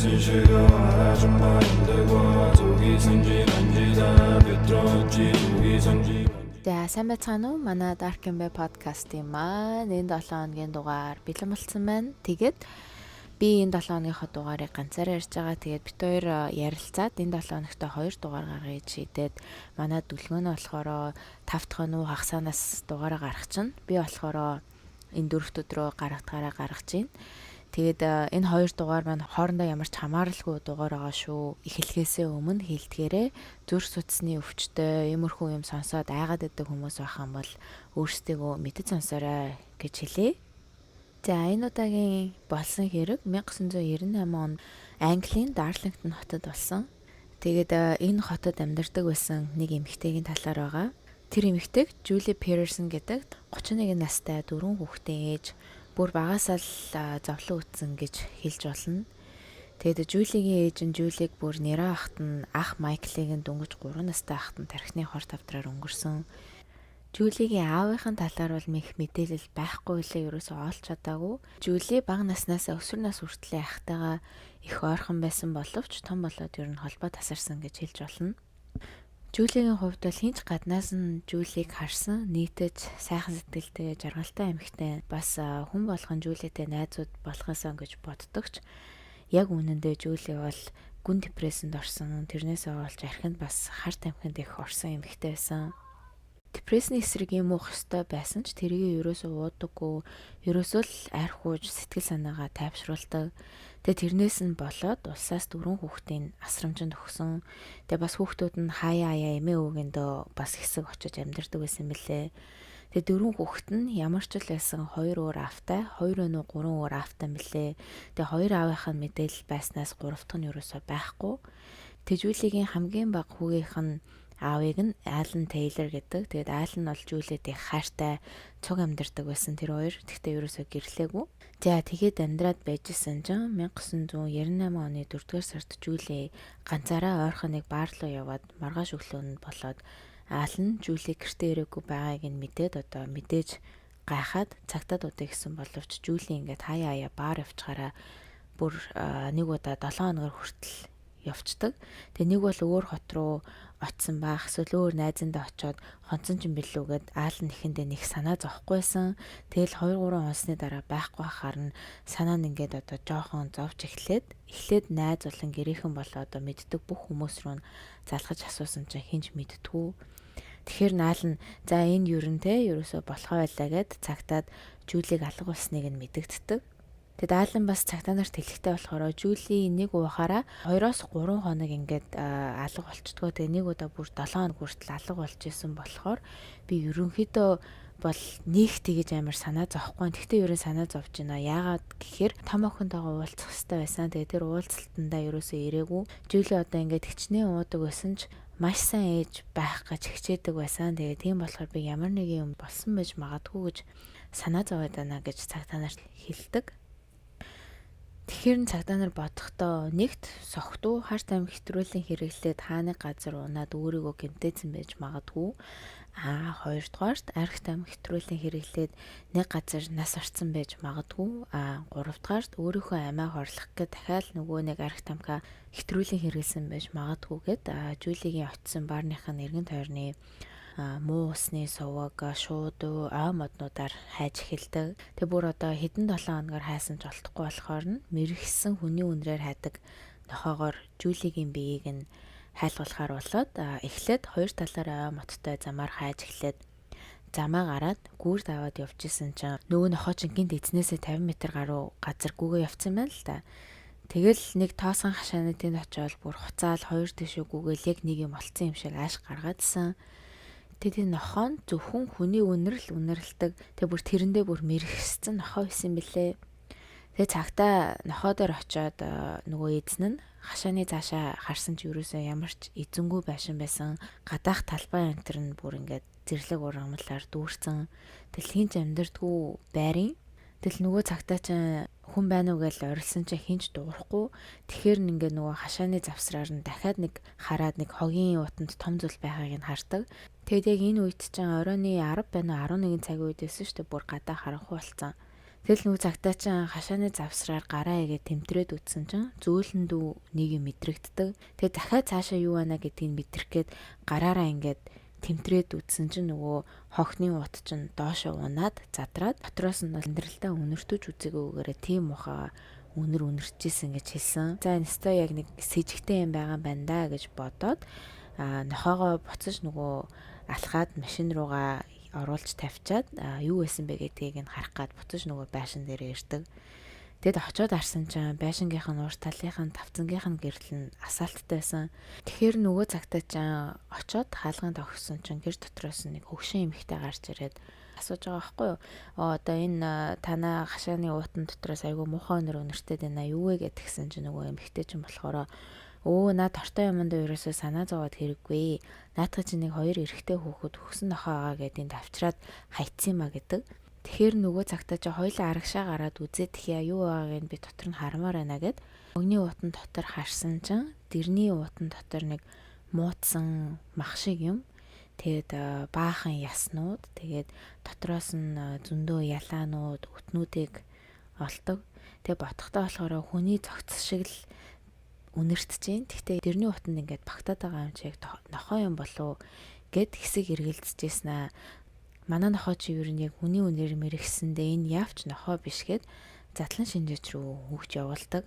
신시가 알아준 바인데고 조기 선지 간지다 뱉었지 조기 선지. За сайн байцгаана уу? Манай Dark Amber podcast юм аа. Энэ 7 хоногийн дугаар бэлэн болсон байна. Тэгээд би энэ 7 хоногийнхоо дугаарыг ганцаараа ярьж байгаа. Тэгээд бид хоёр ярилцаад энэ 7 хоногт 2 дугаар гаргаж шийдээд манай дүлгөө нь болохоор 5 дахь хоног хагасанаас дугаараа гаргах чинь. Би болохоор энэ 4 өдрөө гаргахтаараа гаргаж байна. Тэгээд энэ 2 дугаар маань хоорондоо ямар ч хамааралгүй дугаар байгаа шүү. Эхлэхээсээ өмнө хэлдгээрээ зүрх судасны өвчтөй иймэрхүү юм сонсоод айгаад байдаг хүмүүс байх юм бол өөрсдийгөө мэдэж сонсоорой гэж хэлье. За энэ удаагийн болсон хэрэг 1998 он Английн Дарлингтон хотод болсон. Тэгээд энэ хотод амьдардаг байсан нэг эмэгтэйгийн талаар байгаа. Тэр эмэгтэйг Julie Pearson гэдэг 31 настай 4 хүүхдийн ээж бүр багасаа л зовлон үтсэн гэж хэлж болно. Тэгээд Жулигийн ээж нь Жулиг бүр нэрээ ахт нь ах Майклыг нь дөнгөж 3 настай ахт нь тархины хор тавдраар өнгөрсөн. Жулигийн аавынхын талаар бол их мэдээлэл байхгүй лээ, ерөөсөө олж чадаагүй. Жули бага наснаас өсвөр нас хүртэл ахтайгаа их ойрхон байсан боловч том болоод ер нь холбоо тасарсан гэж хэлж болно. Жулигийн хувьд бол хинч гаднаас нь Жулиг харсан нийтэж сайхан сэтгэлтэй жаргалтай эмэгтэй бас хүн болгон Жулитэй найзууд болохоосоо гэж боддогч яг үнэндээ Жули бол гүн депрессэнд орсон. Тэрнээсээ болж архинд бас харт амхинд их орсон эмэгтэй байсан. Депрессний эсрэг юм уух ёстой байсан ч тэрийг ерөөсөө уудаггүй, ерөөсөө л архиуж сэтгэл санаагаа тайвшруулдаг. Тэгээ тэрнээс нь болоод улсаас 4 хүүхдийн асрамжинд өгсөн. Тэгээ бас хүүхдүүд нь хаяа эмээ өвгөндөө бас хэсэг очиж амьдардаг байсан мөлий. Тэгээ 4 хүүхэд нь ямар ч л байсан 2 өөр аавтай, 2 өнөө 3 өөр аавтай мөлий. Тэгээ 2 аавынх нь мэдээлэл байснаас 3 дахь нь ерөөсөө байхгүй. Тэгээ Жулигийн хамгийн бага хүүгийнх нь аавыг нь Алан Тейлор гэдэг. Тэгээд Алан бол Жулид их хайртай цуг амьдардаг байсан тэр хоёр. Тэгтээ ерөөсөө гэрлээгүй. За тэгээд амьдраад байжсэн чинь 1998 оны 4-р сард Жули ганцаараа ойрхон нэг баар руу яваад маргааш өглөөнд болоод Алан Жули гэртээ ирээгүй байгааг нь мэдээд одоо мэдээж гайхаад цагтаад удаа гисэн боловч Жули ингээд хаяа баар явчихаараа бүр нэг удаа 7 хоногор хүртэл явцдаг. Тэгээ нэг бол өөр хот руу очсон баах, эсвэл өөр найзандаа очиод хонцон ч юм билүүгээд Аалн нэхэндээ нэг санаа зовхгүйсэн. Тэгэл 2-3 хоносны дараа байхгүй хахаар нь санаа нь ингээд одоо жоохон зовж эхлээд найз болон гэрийнхэн болоо одоо мэддэг бүх хүмүүс рүү залгаж асуусан чинь хинж мэдтгүү. Тэгэхээр Аалн за энэ юу нэ ерөөсөө болохоо байлаа гэд цагтаад Жулиг алга болсныг нь мэдэгддэг. Тэгэд Аалан бас цагтаа нарт хэлэхтэй болохоор Жули нэг уухаараа 2-3 хоног ингээд алга болчдгоо. Тэгээ нэг удаа бүр 7 хоног хүртэл алга болж исэн болохоор би ерөнхийдөө бол нэг тэгэж амар санаа зовхгүй. Тэгтээ ерөн санаа зовж байна. Яагаад гэхээр том охинтойгоо уулзах хэрэгтэй байсан. Тэгээ тэр уулзалтандаа ерөөсөө ирээгүй. Жули одоо ингээд хичнээн уудаг байсан ч маш сайн ээж байх гэж хичээдэг байсан. Тэгээ тийм болохоор би ямар нэг юм болсон байж магадгүй гэж санаа зовоод байна гэж цагтаа нарт хэлдэг. Тэгэхээр цагтаа нар бодохдоо нэгт согтуу харт амь хэтрүүлэн хэрэглээд хааны газар унаад өөрийгөө гэмтээсэн байж магадгүй. Хоёрдугаарт архит амь хэтрүүлэн хэрэглээд нэг газар нас орсон байж магадгүй. Гуравдугаарт өөрийнхөө амиа хорлох гэж дахиад нөгөө нэг архит амхаа хэтрүүлэн хэрэглэсэн байж магадгүй гэд Жулигийн очисон баарных нь эргэн тойрны муу усны суваг шууд ой моднуудаар хайж эхэлдэг. Тэг бүр одоо хэдэн 7 хоногор хайсан ч олдохгүй болохоор нь мэрэгсэн хүний үнрээр хайдаг нохоогоор Жулигийн биеийг нь хайлгуулахаар болоод эхлээд хоёр талаараа ой модтой замаар хайж эхлээд замаа гараад гүүр даваад явж исэн чинь нөгөө нохоо чинь гинт эзнээсээ 50 м гаруй газар гүгээ явцсан байна л да. Тэгэл нэг тоосон хашааны тэнд очиод бүр хуцаал хоёр тишүү гүгээл яг нэг юм олцсон юм шиг ааш гаргаадсан. Тэгээд нохоо нь зөвхөн хүний үнэрлдэг. Тэг бүр тэрэндээ бүр мэрэгссэн нохоо байсан бэлээ. Тэгээ цагтаа нохоо дээр очиод нөгөө эзэн нь хашааны цаашаа харсан ч юусоо ямар ч эзэнгүй байшин байсан. Гадаах талбай энтер нь бүр ингээд зэрлэг ургамлаар дүүрсэн. Тэгэл хинч амьдэрдгүү байрын. Тэгэл нөгөө цагтаа чинь хүн байна уу гэж орилсон чинь хинч дуурахгүй. Тэгэхээр ингээд нөгөө хашааны завсраар нь дахиад нэг хараад нэг хогийн утанд том зүйл байгааг нь хардаг. Тэгээд яг энэ үед чинь оройны 10 байна уу 11 цагийн үед байсан шүү дээ. Бүр гадаа харанхуй болсон. Тэгэл нөгөө цагтаа чинь хашааны завсраар гараа игээ тэмтрээд үтсэн чинь зөөлөндөө нэг юм мэдрэгддэг. Тэгээ дахиад цаашаа юу байна гэдгийг мэдрэх гээд гараараа ингээд тэмтрээд үтсэн чинь нөгөө хохны ут чинь доошоо унаад задраад дотроос нь амьдралдаа үнэртэж үзээгүйгээрээ тийм ухаа үнэрчээсэн гэж хэлсэн. За нэстэ яг нэг сэжигтэй юм байгаа байна да гэж бодоод нохоогоо буцаж нөгөө алхаад машин руугаа оруулж тавьчаад юу байсан бэ гэдгийг нь харах гад буцаж нөгөө байшин дээр ирдэг. Тэгэд очиод харсан чинь байшингийнх нь урт талынх нь тавцангийнх нь гэрэл нь асаалттай байсан. Тэгэхээр нөгөө цагтаа чинь очиод хаалганд огсон чинь гэр дотроос нэг хөгшин эмэгтэй гарч ирээд асууж байгаа байхгүй юу? Одоо энэ танаа хашааны уутан дотроос айгүй муухай өнөртэй байна юу вэ гэдгсэн чинь нөгөө эмэгтэй чинь болохоор наад тортой юмд ерөөсөө санаа зовоод хэрэггүй. Наадах чинь нэг хоёр эрэгтэй хүүхэд өгсөн нохоо байгаа гэдгийг давчраад хайцсан юма гэдэг. Тэгэхээр нөгөө цагтаа чи хоёлаа арагшаа гараад үзээд тхиа юу байгааг нь би дотор нь хармаар байна гэд. Өгний уутан дотор харсан чинь дэрний уутан дотор нэг муудсан мах шиг юм. Тэгээд баахан яснууд, тэгээд дотроос нь зөндөө ялаанууд, өтнүүдийг олдог. Тэгээд ботхтой болохоор хүний цогц шиг л үнэртэж जैन. Гэхдээ дэрний утанд ингээд багтаад байгаа юм чиг нохоо юм болов гэд хэсэг эргэлдэж ийсэн аа. Манай нохоо чи юу нэг хүний үнээр мэрэгсэндээ энэ явч нохоо биш гэд задлан шинжээч рүү хөвч явуулдаг.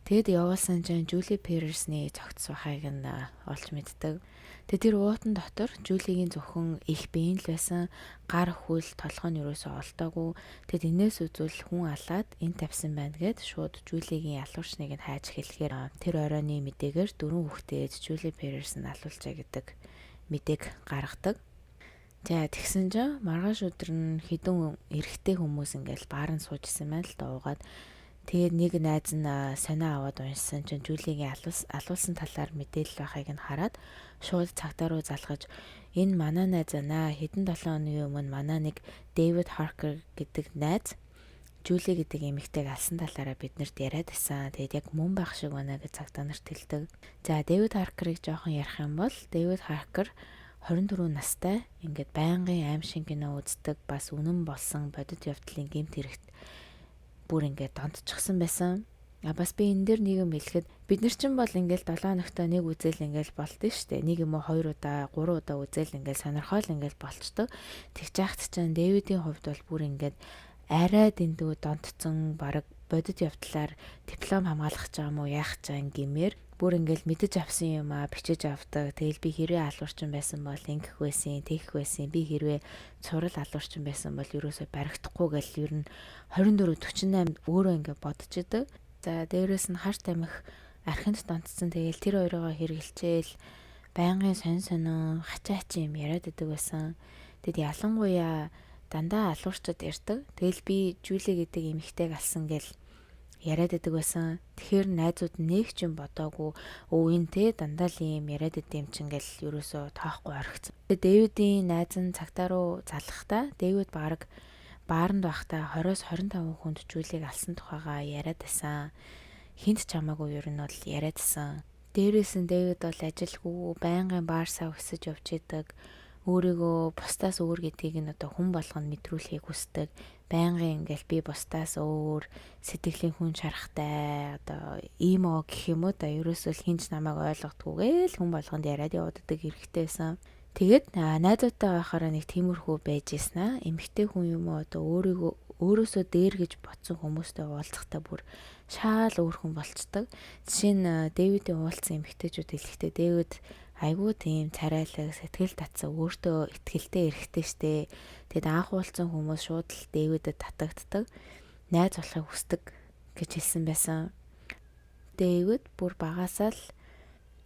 Тэгэд явуулсан чинь Жюли Перерсний цогц байхыг нь олж мэддэг. Тэгээд тэр уутан дотор Жюлигийн зөвхөн их биеийн л байсан, гар хөл толгой нь юусоо олдоогүй. Тэгэд энэс үзвэл хүн алаад энэ тавьсан байна гэд шууд Жюлигийн алуурчныг нь хайж хэлэхээр тэр оройны мэдээгээр дөрөв хүүхдээ Жюли Перерс нь алуулчаа гэдэг мэдээг гаргадаг. За тэгсэн чинь маргааш өдөр нь хідэн эрэгтэй хүмүүс ингээл баарн суужсэн байна л да уугаад. Тэгээд нэг найз нь сонио аваад уншсан чинь Жюлигийн алуулсан талаар мэдээлэл байхыг нь хараад шууд цагтаа руу залгаж энэ манай найз анаа хэдэн 7 өдрийн өмнө манай нэг Дэвид Харкер гэдэг найз Жюли гэдэг эмэгтэйг алсан талаараа биднэрт яриад байсан. Тэгээд яг мөн байх шиг байна гэж цагтаа нарт хэлдэг. За Дэвид Харкерыг жоохон ярих юм бол Дэвид Харкер 24 настай ингээд байнгын аим шиг кино үздэг бас үнэн болсон бодит явдлын гэмт хэрэгт бүр ингээд донтчихсан байсан. Бас би энэ дээр нэг юм хэлэхэд бид нар чинь бол ингээл 7 ногтой нэг үзэл ингээл болдсон шүү дээ. Нэг юм уу 2 удаа 3 удаа үзэл ингээл сонирхол ингээл болчдөг. Тэгж яахт чинь Дэвидийн хувьд бол бүр ингээд арай дэндүү донтцсон баг бодит явдлаар диплом хамгаалах гэж байгаа юм уу яах гэж байгаа гэмээр бүр ингээл мэдэж авсан юм аа бичиж авдаг. Тэгэл би хэрвээ алуурчин байсан бол ингэх байсан, тэгэх байсан. Би хэрвээ цурал алуурчин байсан бол ерөөсөй баригдахгүй гэл ер нь 24-48 өөрөө ингээ бодож идэг. За дээрээс нь харт амих архинд донтсон. Тэгэл тэр хоёроо хэрэгэлчээл байнгын сонин хачаач юм яриад идэг байсан. Тэгэд ялангуяа дандаа алуурчд ярьдаг. Тэгэл би Жюли гэдэг эмэгтэйг алсан гэл яриад идэг байсан. Тэгэхээр найзууд нэг ч юм бодоогүй энэ те дандаа л юм яриад идэм чин гэл ерөөсөө тоохгүй орхицсан. Тэгээ Дэвидийн найз нь цагтаа руу залгахдаа Дэвид баг бааранд байхдаа 20-25 хүнд Жюлиг алсан тухайгаа яриад байсан. Хинт чамаагүй ер нь бол яриад байсан. Дээрээс нь Дэвид бол ажилгүй байнгын баар сав өсөж явж идэг. Өөрийгөө бусдаас өөр гэдгийг нь одоо хүн болгоно мэдрүүлэхийг хүсдэг. Байнгын ингээл би бусдаас өөр сэтгэлийн хүн шарахтай одоо иймоо гэх юм уу да ерөөсөө хинч намайг ойлгохдгүйгээл хүн болгонд яриад явдаг хэрэгтэй байсан. Тэгээд найзуутай байхаараа нэг тиймэрхүү байж ийсэн аа. Эмэгтэй хүн юм уу одоо өөрөөсөө дээр гэж бодсон хүмүүстэй уулзахдаа бүр шаал өөр хүн болцдог. Жишээ нь Дэвидийн уулзсан эмэгтэйчүүд хэлэхдээ Дэвид айгүй тийм царайлаг, сэтгэл татсан, өөртөө ихтгэлтэй эрэхтэй штэ. Тэгэд анх уулзсан хүмүүс шууд л Дэвидэд татагддаг. Найз болохыг хүсдэг гэж хэлсэн байсан. Дэвид бүр багасаа л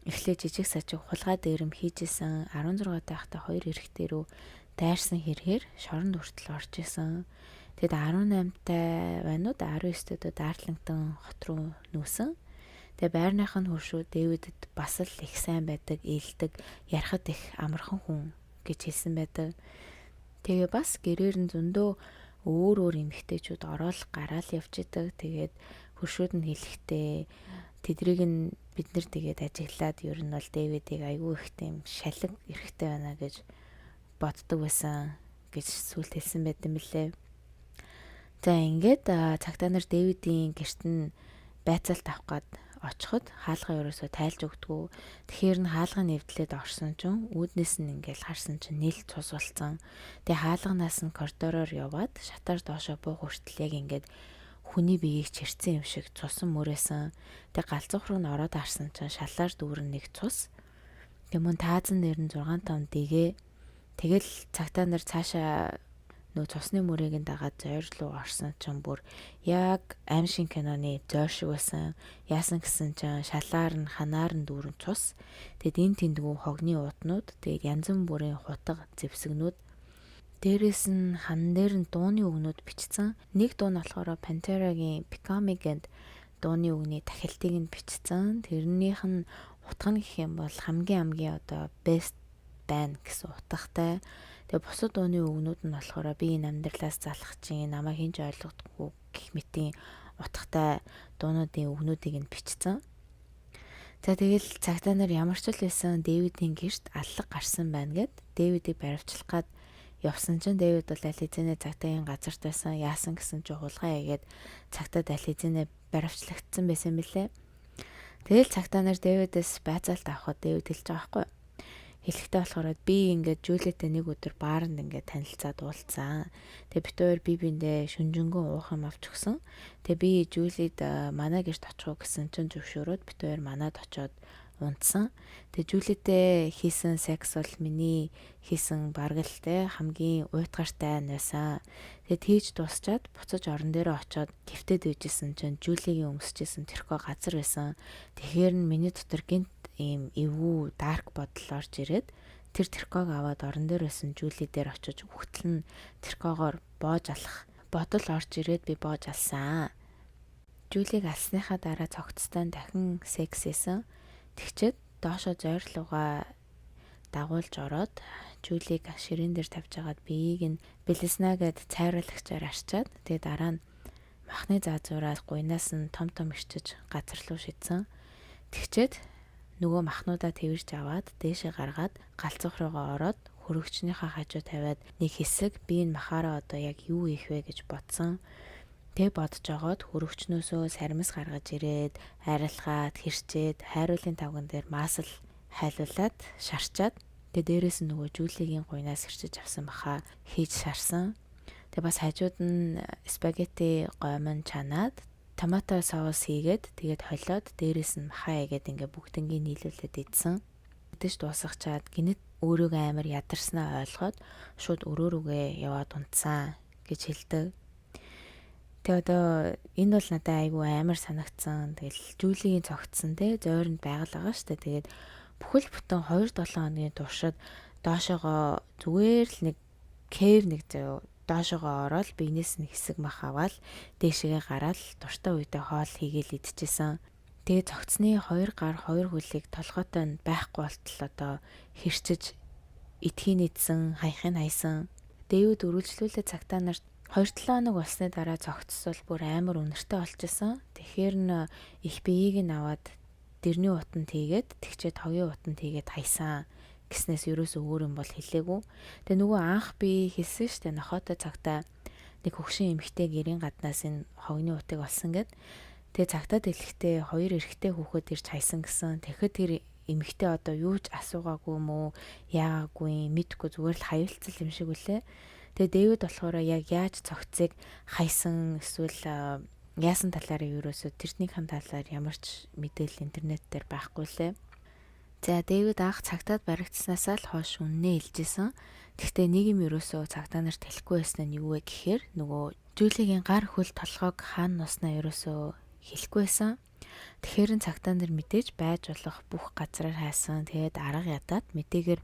эхлээ жижиг сажиг хулгай дээрэм хийжсэн 16 тахта хоёр эрэгтэй рүү дайрсан хэргээр шоронд хүртэл орж исэн. Тэгэд 18-тай байнууд 19-тэй Дарлингтон хот руу нүүсэн. Тэгээ байрных нь хөршөө Дэвидэд бас л их сайн байдаг, ээлдэг, ярахад их амархан хүн гэж хэлсэн байдаг. Тэгээ бас гэрээр нь зөндөө өөр эмэгтэйчүүд ороод гараал явж идэг. Тэгээд хөршөөд нь хэлэхдээ тэдрийг нь бид нар тэгээд ажиглаад ер нь бол Дэвидийг айгүй их тийм шалэг эрэхтэй байна гэж боддог байсан гэж сүлд хэлсэн байт юм лээ. За ингээд цагтаа нар Дэвидийн гэрт нь байцаалт авах гээд очиход хаалга ерөөсөө тайлж өгдөггүй. Тэгэхээр нь хаалга нэвдлээд орсон чинь үүднээс нь ингээл харсан чинь нийл цус болсон. Тэгээ хаалганаас нь коридороор яваад шатаар доошоо буух хүртэл яг ингээд хүний биеийг чирсэн юм шиг цусан мөрөөсөн. Тэгээ галзуух руу н ороод харсан чинь шалаар дүүрэн нэг цус. Тэгээ мөн таазан дээр нь 6 5 дэгээ. Тэгэл цагтаа нар цаашаа нөө цусны мөрийг нь дагаад зойр руу орсон чинь бүр яг аим шин киноны зойр шиг байсан. Яасан гэсэн чинь шалаар нь ханаар нь дүүрэн цус. Тэгэд энэ тэндгүү хогны уутнууд, тэгээд янз бүрийн хутга зэвсэгнүүд. Дээрээс нь хан дээр нь дууны үгнүүд бичсэн. Нэг дуу нь болохоор Pantera-гийн Becoming гэд дууны үгний тахилтыг нь бичсэн. Тэрнийх нь утга нь гэх юм бол хамгийн одоо best байна гэсэн утгатай. Тэгээ бусад дууны үгнүүд нь болохоор би энэ амьдралаас залах чинь намайг хинж ойлгохгүй гэх мэтийн утгатай дуунуудын үгнүүдийг нь бичсэн. За тэгэл цагтаа нар ямар ч л байсан Дэвидийн гэрт аллах гарсан байна гэд Дэвидийг баривчлах гад явсан чинь Дэвид бол аль хэзээ цагтаагийн газарт байсан. Яасан гэсэн чинь хулгай ягээд цагтаад аль хэзээ баривчлагдсан байсан мөлий. Тэгэл цагтаа нар Дэвидээс байцаалт авахд Дэвид хэлж байгаа байхгүй. Хэлэхдээ болохоор би ингээд Жулиэтэй нэг өдөр баарнд ингээд танилцаад уулзсан. Тэгээ бид хоёр бие биендээ шүнжэнгөө уух юм авч өгсөн. Тэгээ би Жулид манай гэрт очих уу гэсэн чинь зөвшөөрөөд бид хоёр манад очоод унтсан. Тэгээ Жулиэтэй хийсэн секс бол миний хийсэн баргалтай хамгийн уйтгартай байсан. Тэгээ тийж дуусчаад буцаж орон дээрээ очоод гифтэд үйжсэн чинь Жулигийн өмсөжсэн тэрхүү газар байсан. Тэгэхээр нь миний дотор гинт ийм эвгүй дарк бодол орж ирээд тэр тэрхийг аваад орон дээр байсан Жули дээр очиж хөтлөн тэрхийгоор боож алах бодол орж ирээд би боож алсан. Жулиг алсныхаа дараа цогцтой дахин секс хийсэн. Тэгчээд доошоо зойрлууга дагуулж ороод Жулиг ширээн дээр тавьж агаад биеийг нь бэлэснэ гэд цайруулагчаар арчаад тэгээ дараа нь махны заазуураад гуйнаас нь том ирчиж газар руу шидсэн. Тэгчээд нөгөө махнуудаа тэрж аваад дээшээ гаргаад галзуух руугаа ороод хөрөгчнийхээ хажуу тавиад нэг хэсэг би энэ махаараа одоо яг юу хийх вэ гэж бодсон. Тэг бодож жогоод хөрөгчнөөсөө сармис гаргаж ирээд арилгаад хэрчээд хайруулын тавган дээр маасл хайлуулад шарчаад тэг дээрээс нь нөгөө Жулигийн гуйнаас хэрчиж авсан махаа хийж шарсан. Тэг бас хажууд нь спагетти гомон чанаад томато соус хийгээд тэгээд холиод дээрээс нь махаа игээд ингээ бүгднийг нийлүүлээд идсэн. Тэдэж дуусгачаад гинэт өөрийгөө амар ядарснаа ойлгоод шууд өрөөрөөгөө яваад унтсан гэж хэлдэг. Тэгээ одоо энэ бол надад айгүй амар санагдсан. Тэгэл Жулигийн цогцсон те зойронд байгаль байгаа штэ. Тэгээд бүхэл бүтэн 2-7 хоногийн туршид доошоогоо зүгээр л нэг кев нэг зөө доошоогоо ороод биенээс нь хэсэг мах аваад дээшгээ гараад дуртай үедээ хоол хийгээл идчихсэн. Тэгээ цогцсны 2 гар 2 хөлийг толгойтой нь байхгүй болтол одоо хэрчиж идэхин идсэн, хаяхын хайсан. Дэвид үргэлжлүүлээ цагтаа нарт 2-7 хоног болсны дараа цогцсол бүр амар үнэртэй болж исэн. Тэгэхээр нь их биеийг нь аваад дэрний утанд хийгээд тэгчээд хогийн утанд хийгээд хайсан. Гэснээс ерөөсөө өөр юм бол хэлээгүй. Тэгээ нөгөө анх би хэлсэн штэ нохоотой цагтаа нэг хөгшин эмэгтэй гэрийн гаднаас энэ хогны утыг олсон гэд. Тэгээ цагтаа дэлгэхдээ 2 эрэгтэй хүүхэд ирж хайсан гэсэн. Тэгэхэд тэр эмэгтэй одоо юу ч асуугаагүй мó яагаагүй мэдгүй зүгээр л хаюулцал юм шиг үлээ. Тэгээ Дэвид болохоор яг яаж цогцыг хайсан эсвэл яасан талаараа ерөөсөө тэрнийхэн талаар ямар ч мэдээлэл интернет дээр байхгүй лээ. За Дэвид анх цагтаад баригдсанаас л хойш үннээ хэлжсэн. Гэхдээ нэг юм ерөөсөө цагтаа нарт хэлэхгүй байсан нь юу вэ гэхээр нөгөө Жулигийн гар хөл толгойг хаана нуснаа ерөөсөө хэлэхгүй байсан. Тэгэхээр нь цагтаа нар мэдээж байж болох бүх газраар хайсан. Тэгээд арга ядаад мэдээгээр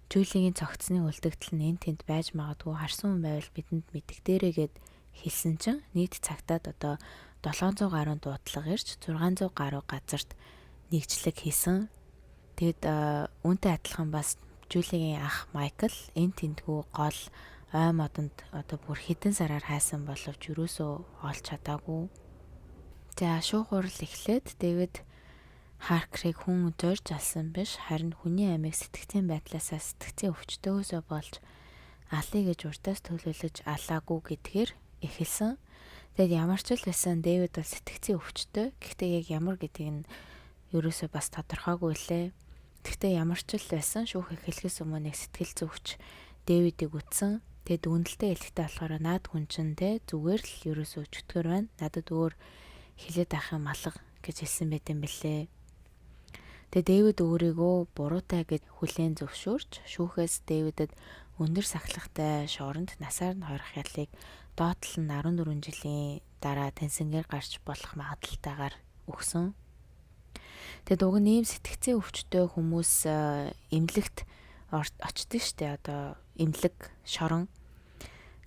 Жулигийн цогцсны үлдэгдэл нь энэ тэнд байж магадгүй харсан хүн байвал бидэнд мэддэгдэрээгээд хэлсэн чинь нийт цагтаад одоо 700 гаруй дуудлага ирж 600 гаруй газарт нэгжлэг хийсэн. Тэгэд үүнтэй адилхан бас Жулигийн ах Майкл энэ тэндгүү гол ой модонд одоо бүр хэдэн сараар хайсан боловч юусоо олж чадаагүй. За шуух хурал эхлээд Дэвид Харкрыг хүн зорж алсан биш харин хүний амийг сэтгцийн байдлаасаа сэтгцийн өвчтөөсөө болж алъя гэж урдаас төлөвлөж алаагүй гэдгээр эхэлсэн. Тэгэд ямар ч л байсан Дэвид бол сэтгцийн өвчтөй. Гэхдээ яг ямар гэдгийг нь ерөөсөө бас тодорхойгүй лээ. Гэхдээ ямар ч л байсан шүүх эхлэхээс өмнө нэг сэтгэл зүйч Дэвидийг үтсэн. Тэгээд үнэлтэд хэлэхдээ болохоор наад хүн чинь те зүгээр л ерөөсөө өчтгөр байна. Надад өөр хилээд авах юм алга гэж хэлсэн байт юм бэлээ. Тэгээд Дэвид өөрийгөө буруутай гэж хүлээн зөвшөөрч шүүхээс Дэвидэд өндөр сахилгатай шоронд насаар нь хорих ялыг доотлол нь 14 жилийн дараа тансангаар гарч болох магадaltaйгаар өгсөн. Тэгээд уг нь ийм сэтгцийн өвчтөй хүмүүс эмнэлэгт очдөг штэ, одоо эмнэлэг шорон.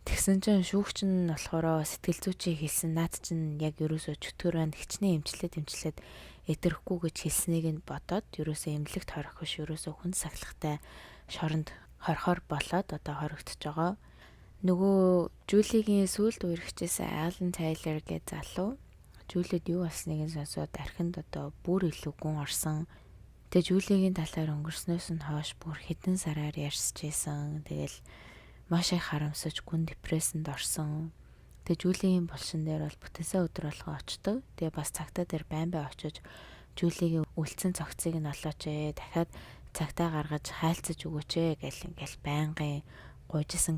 Тэгсэн чинь шүүгч нь болохоор сэтгэл зүйчийн хэлсэн наад чинь яг ерөөсөө чөтгөр байна, хичнээн эмчлээд эдрэхгүй гэж хэлснийг нь бодоод ерөөсөө эмнэлэгт хорих биш, ерөөсөө хүн сахилгатай шоронд хорхоор болоод одоо хоригдож байгаа. Нөгөө Жулигийн сүүлд үерхчихсэн Алан Тайлер гэж залуу Жулид юу болсныг нь сонсоод архинд одоо бүр илүү гүн орсон. Тэгээ Жулигийн талаар өнгөрснөөс нь хойш бүр хэдэн сараар ярьсаж исэн. Тэгэл маш их харамсаж гүн депрессэнд орсон. Тэгээ Жулигийн булшин дээр бол бүтэнсэ өдөр болгоо очдог. Тэгээ бас цагтаа дээр байн очиж Жулигийн үлдсэн цогцыг нь олооч ээ. Дахиад цагтаа гаргаж хайлцаж өгөөч ээ ингээл байнгын гуйжсэн.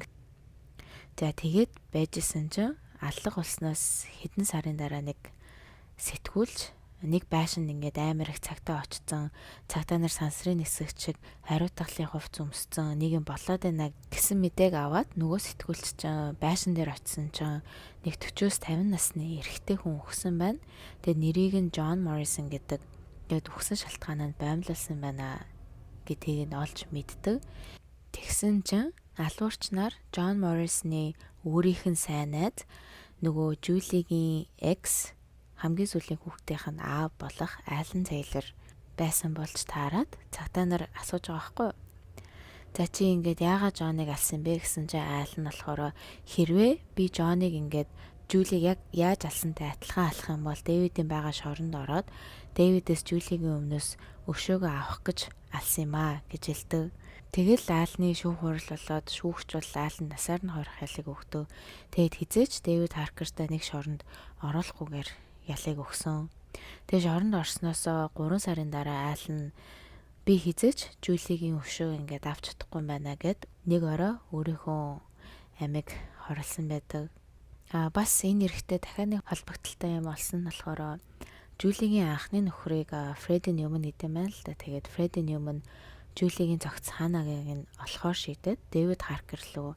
За тэгээд байжсэн чинь аллах болсноос хэдэн сарын дараа нэг сэтгүүлч нэг байшинд ингээд амар их цагтаа очсон. Цагтаа нар сансрын нисгч шиг хариуцлагын хувц өмссөн. Нэг юм болоод байна гэсэн мэдээг аваад нөгөө сэтгүүлч чинь байшин дээр очисон чинь нэг 40-50 насны эрэгтэй хүн өгсөн байна. Тэгээд нэрийг нь Джон Моррисон гэдэг. Тэгээд өгсөн шалтгаанаа боомлуулсан байна гэдгийг нь олж мэддэг. Тэгсэн чинь алуурч нар Джон Моррисны өөрийнх нь сайн найз нөгөө Жулигийн экс хамгийн сүүлийн хүүхдийнх нь аав болох Алан Тейлор байсан болж таарад цагтаа нар асууж байгаа байхгүй юу? За чи ингээд яагаад Джоныг алсан бэ гэсэн чинь Алан болохоор хэрвээ би Джоныг ингээд Жулиг яг яаж алсантай адилхан алах юм бол Дэвидийн байгаа шоронд ороод Дэвидээс Жулигийн өмнөөс өшөөгөө авах гэж алсан юм аа гэж хэлдэг. Тэгэл Алны шүүх хурал болоод шүүгч бол Алан насаар нь хорих ялыг өгдөг. Тэгэд хизээч Дэвид Харкертай нэг шоронд оруулахгүйгээр ялыг өгсөн. Тэгээ шоронд орсноосоо 3 сарын дараа Алан би хизээч Жулигийн өшөө ингээд авч чадахгүй байна гэд нэг орой өөрийнхөө амиг хорлсон байдаг. Бас энэ эрэхтэй дахиад нэг холбогдолтой юм олсон нь болохоор Жулигийн анхны нөхрийг Фредди Ньюман хийдэм байна л да. Тэгээд Фредди Ньюман Жулигийн цогц хаанагийг нь олохоор шийдээд Дэвид Харкер руу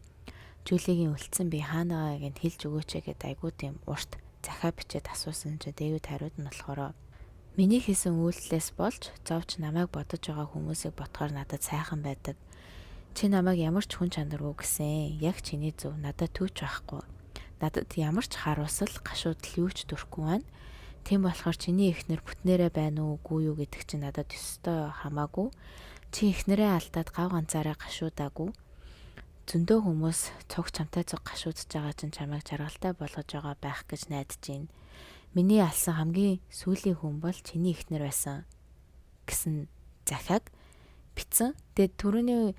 Жулигийн үлдсэн би хаанагийг нь хэлж өгөөч гэд айгуу тийм урт захаа бичээд асуусан чинь Дэвид хариуд нь болохоор миний хийсэн үйлдэлээс болж зовж намайг бодож байгаа хүмүүсийг бодохоор надад сайхан байдаг. Чи намайг ямар ч хүн чанаргүй гэсэн. Яг чиний зөв надад түүч байхгүй. Надад ямар ч харуулсал гашуудл юу ч төрөхгүй байна. Тийм болохоор чиний эхнэр бүтнээрээ байна уугүй юу гэдэг чинь надад өстой хамаагүй. Чи эхнэрээ алдаад гав ганцаараа гашуудаагүй. Зөндөө хүмүүс цуг чамтай цуг гашуудж байгаа чинь чамайг жаргалтай болгож байгаа байх гэж найдаж байна. Миний алсан хамгийн сүүлийн хүн бол чиний эхнэр байсан гэсэн захиаг бичсэн. Тэгээд түрүүний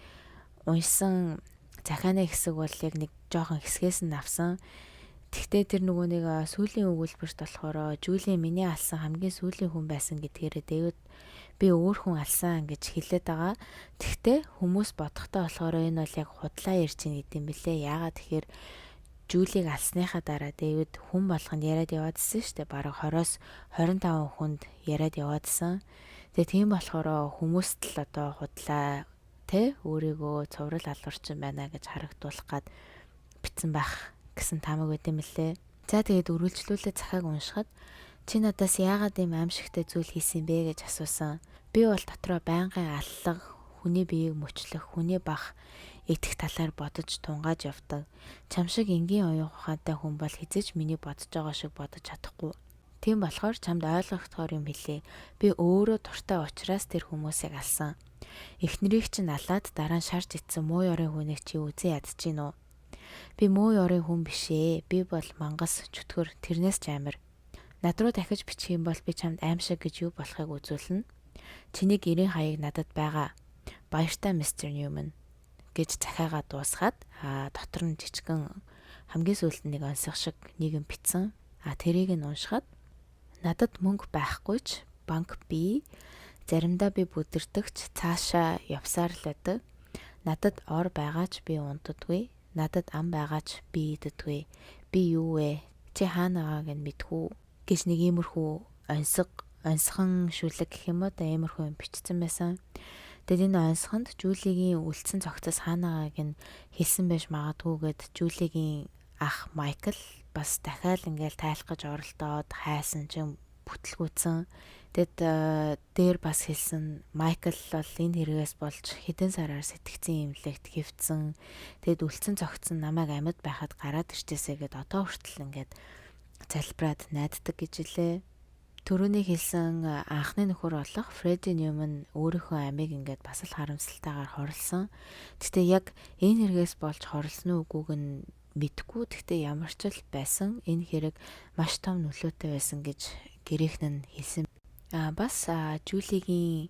уншсан захааны хэсэг бол яг нэг жоохон хэсгээс нь авсан. Тэгтээ тэр нөгөө нэг сүүлийн өгүүлбэрт болохоор Жули миний алсан хамгийн сүүлийн хүн байсан гэдгээрээ Дэвид би өөр хүн алсан гэж хэлээд байгаа. Тэгтээ хүмүүс бодохдоо болохоор энэ бол яг худлаа ярьж ийн гэдэм билээ. Яагаад тэгэхээр Жулиг алсныхаа дараа Дэвид хүн болгонд яриад яваадсэн шүү дээ. Бараг 20-с 25 хүнд яриад яваадсэн. Тэгээ тийм болохоор хүмүүст л одоо худлаа өөрийгөө цуврал алуурчин байна гэж харагдуулах гад битсэн байх гэсэн тамаг байт юм лээ. За тэгээд үргэлжлүүлээд захааг уншихад чи надаас яагаад ийм аимшигтай зүйл хийсэн бэ гэж асуусан. Би бол дотроо байнгын аллах, хүний биеийг мөчлөх, хүний бах идэх талаар бодож тунгааж явдаг. Чам шиг энгийн оюун ухаантай хүн бол хизээч миний бодож байгаа шиг бодож чадахгүй. Тийм болохоор чамд ойлгохдоор юм хэлээ. Би өөрөө дуртай учраас тэр хүмүүсийг алсан. Эхнэрийг чинь алаад дараа нь шарж ицсэн муу ёрын хүнийг чи үзэн ядж гин үү? Би муу ёрын хүн биш ээ. Би бол мангас чөтгөр тэрнээс ч амар. Над руу дахиж бичих юм бол би чамд аимшиг гэж юу болохыг үзүүлнэ. Чиний гэрийн хаяг надад байгаа. Баяртай мистер Ньюман гэж захиагаа дуусгаад дотор нь жижигэн хамгийн сүүлд нэг онцгой шиг нийгэм битсэн. Тэрийг нь уншихад надад мөнгө байхгүй ч банк бий. Заримдаа би бүдэрдэгч цаашаа явсаар л байдаг. Надад ор байгаа ч би унтдаггүй. Надад ам байгаа ч би иддэггүй. Би юу вэ? Чи хаана байгааг нь мэдгүй гэж нэг иймэрхүү онцхон шүлэг гэх юм уу да иймэрхүү юм бичсэн байсан. Тэгэд энэ онцгонд Жулигийн үлдсэн цогцос хаана байгааг нь хэлсэн байж магадгүй гэд Жулигийн ах Майкл бас дахиад ингээл тайлах гэж оролдоод хайсан чинь бүтлгүүцэн. Тэгэд дээр бас хэлсэн Майкл бол энэ хэрэгээс болж хэдэн сараар сэтгцэн имлэгт хэвдсэн. Тэгэд үлдсэн цогцсон намайг амьд байхад гараад ирчээсэ гэд одоо хүртэл ингээд залбираад найддаг гэж илээ. Төрөний хэлсэн анхны нөхөр болох Фредди Ньюман өөрийнхөө амийг ингээд бас л харамсалтайгаар хорлсон. Гэхдээ яг энэ хэрэгээс болж хорлсон уу үгүйг нь мэдгүй. Гэхдээ ямар ч л байсан энэ хэрэг маш том нөлөөтэй байсан гэж гэрийнхэн нь хэлсэн. Бас Жулигийн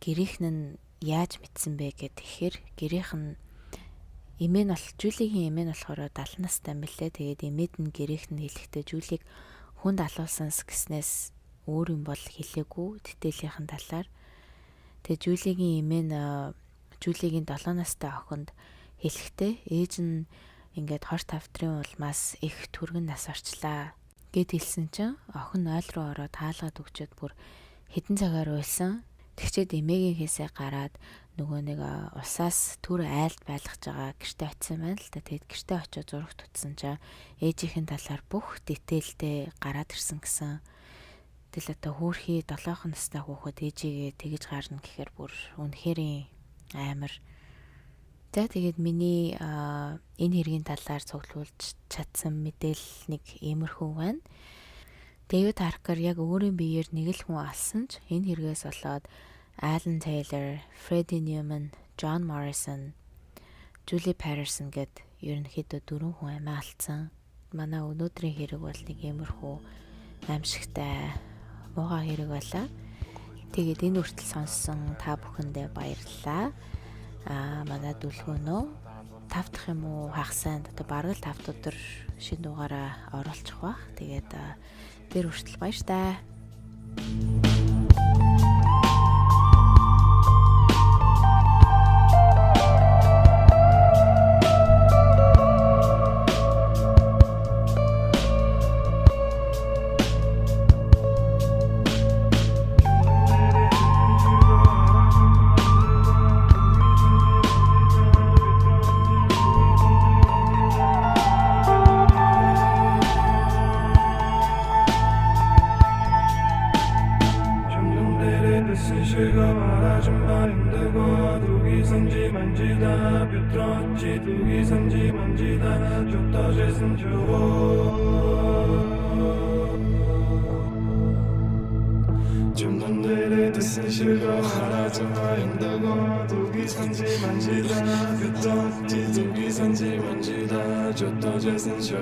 гэрийнхэн нь яаж мэдсэн бэ гэхээр гэрийнхэн Жулигийн эмээ нь болохоор 70 настай мэлээ. Тэгээд эмээд нь гэрийнхэн нь хэлэхдээ Жулиг хүнд алуулсан гэснээс өөр юм бол хэлээгүй тэтэлийнхэн талаар. Тэгээд Жулигийн эмээ нь Жулигийн 7 настай охинд хэлэхдээ ээж нь ингээд хор тавдрын улмаас их түргэн нас орчлаа гэд хэлсэн чинь охин ойл руу ороод хаалгаад өгчөөд бүр хэдэн цагаар уйлсан. Тэгчээд эмээгийн хийсээ гараад нөгөө нэг усаас түр айлд байлгаж байгаа гэртээ очисан байна л да. Тэгэд гэртээ очиод зурагт утсан чинь ээжийнхэн талаар бүх дэтэлтэй гараад ирсэн гэсэн. Тэгэл одоо хөөхий 7 настай хүүхэд ээжигээ тэгж гарна гэхээр бүр үнэхээр амар. За тэгээд миний энэ хэргийн талаар цуглуулж чадсан мэдээлэл нэг иймэрхүү байна. Дэвид Харкер яг өөрийн биеэр нэг л хүн алсан ч энэ хэрэгээс болоод Алан Тейлор, Фредди Ньюман, Джон Моррисон, Жули Паттерсон гэд ерөнхийдөө 4 хүн амиа алдсан. Манай өнөөдрийн хэрэг бол нэг иймэрхүү аимшигтай муухай хэрэг байлаа. Тэгээд энэ хүртэл сонссон та бүхэндээ баярлалаа. Манай дүлгөөнөө 5 дахь юм уу хагасанд одоо бараг л 5 өдөр шинэ дугаараа оруулчих бах. Тэгээд тэр хүртэл баяр таа. 좀 더 재생 줘